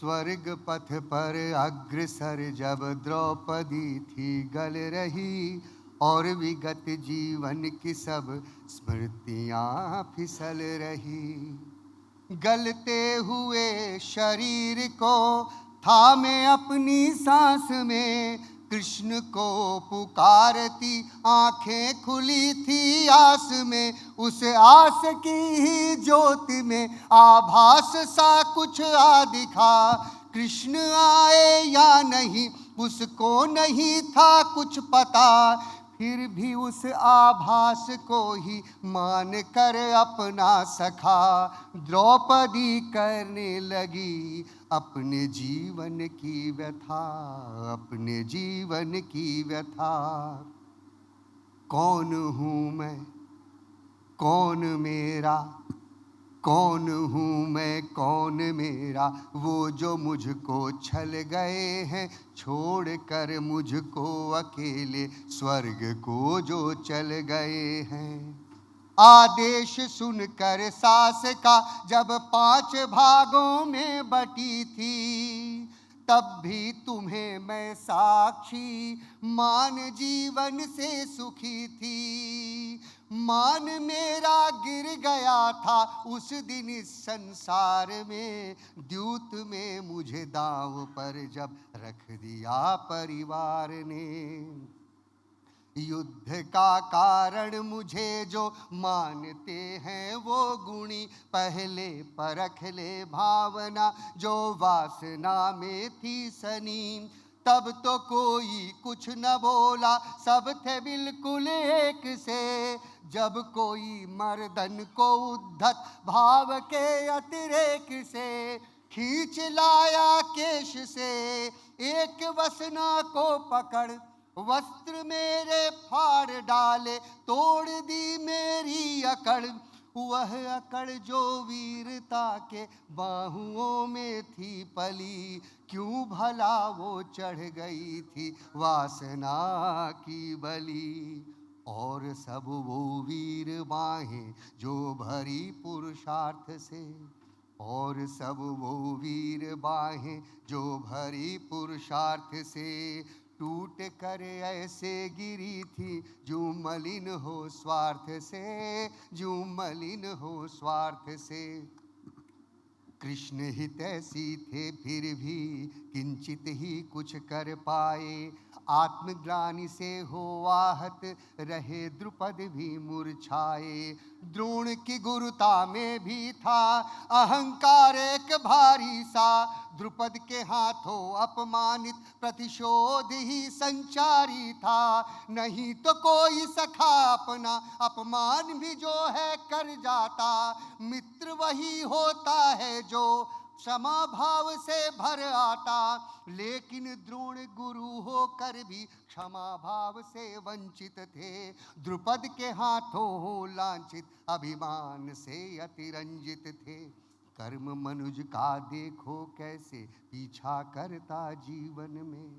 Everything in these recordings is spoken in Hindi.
स्वर्ग पथ पर अग्रसर जब द्रौपदी थी गल रही, और विगत जीवन की सब स्मृतियाँ फिसल रही। गलते हुए शरीर को थामे अपनी सांस में, कृष्ण को पुकारती आंखें खुली थी आस में। उस आस की ही ज्योति में आभास सा कुछ आ दिखा। कृष्ण आए या नहीं उसको नहीं था कुछ पता, फिर भी उस आभास को ही मान कर अपना सखा द्रौपदी करने लगी अपने जीवन की व्यथा, अपने जीवन की व्यथा। कौन हूँ मैं, कौन मेरा, कौन हूँ मैं कौन मेरा, वो जो मुझको छल गए हैं, छोड़ कर मुझको अकेले स्वर्ग को जो चल गए हैं। आदेश सुनकर सास का जब 5 भागों में बटी थी, तब भी तुम्हें मैं साक्षी मान जीवन से सुखी थी। मान मेरा गिर गया था उस दिन इस संसार में, द्यूत में मुझे दांव पर जब रख दिया परिवार ने। युद्ध का कारण मुझे जो मानते हैं वो गुणी, पहले परख ले भावना जो वासना में थी सनी। तब तो कोई कुछ न बोला, सब थे बिल्कुल एक से। जब कोई मर्दन को उद्धत भाव के अतिरेक से खींच लाया केश से, एक वसना को पकड़ वस्त्र मेरे फाड़ डाले, तोड़ दी मेरी अकड़। वह अकड़ जो वीरता के बाहुओं में थी पली, क्यों भला वो चढ़ गई थी वासना की बलि। और सब वो वीर बाहें जो भरी पुरुषार्थ से, और सब वो वीर बाहें जो भरी पुरुषार्थ से, टूट कर ऐसे गिरी थी जो मलिन हो स्वार्थ से, जो मलिन हो स्वार्थ से। कृष्ण हितैषी थे फिर भी किंचित ही कुछ कर पाए, आत्मग्लानि से हो आहत रहे द्रुपद भी मुरझाए। द्रोण की गुरुता में भी था अहंकार एक भारी सा, द्रुपद के हाथों अपमानित प्रतिशोध ही संचारी था। नहीं तो कोई सखा अपना अपमान भी जो है कर जाता, मित्र वही होता है जो क्षमा भाव से भर आता। लेकिन द्रोण गुरु होकर भी क्षमा भाव से वंचित थे, द्रुपद के हाथों लांछित अभिमान से अतिरंजित थे। कर्म मनुज का देखो कैसे पीछा करता जीवन में,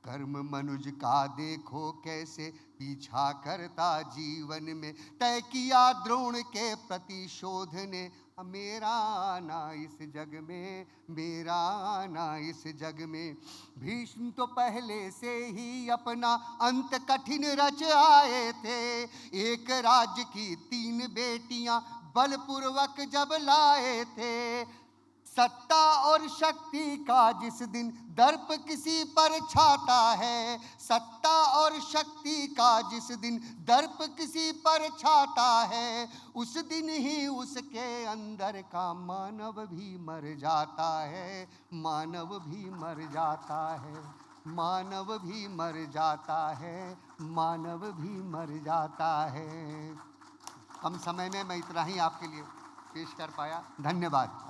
कर्म मनुज का देखो कैसे पीछा करता जीवन में। तय किया द्रोण के प्रतिशोध ने, मेरा आना इस जग में, मेरा आना इस जग में। भीष्म तो पहले से ही अपना अंत कठिन रच आए थे, एक राज्य की 3 बेटियां बलपूर्वक जब लाए थे। सत्ता और शक्ति का जिस दिन दर्प किसी पर छाता है, सत्ता और शक्ति का जिस दिन दर्प किसी पर छाता है, उस दिन ही उसके अंदर का मानव भी मर जाता है, मानव भी मर जाता है, मानव भी मर जाता है, मानव भी मर जाता है। कम समय में मैं इतना ही आपके लिए पेश कर पाया। धन्यवाद।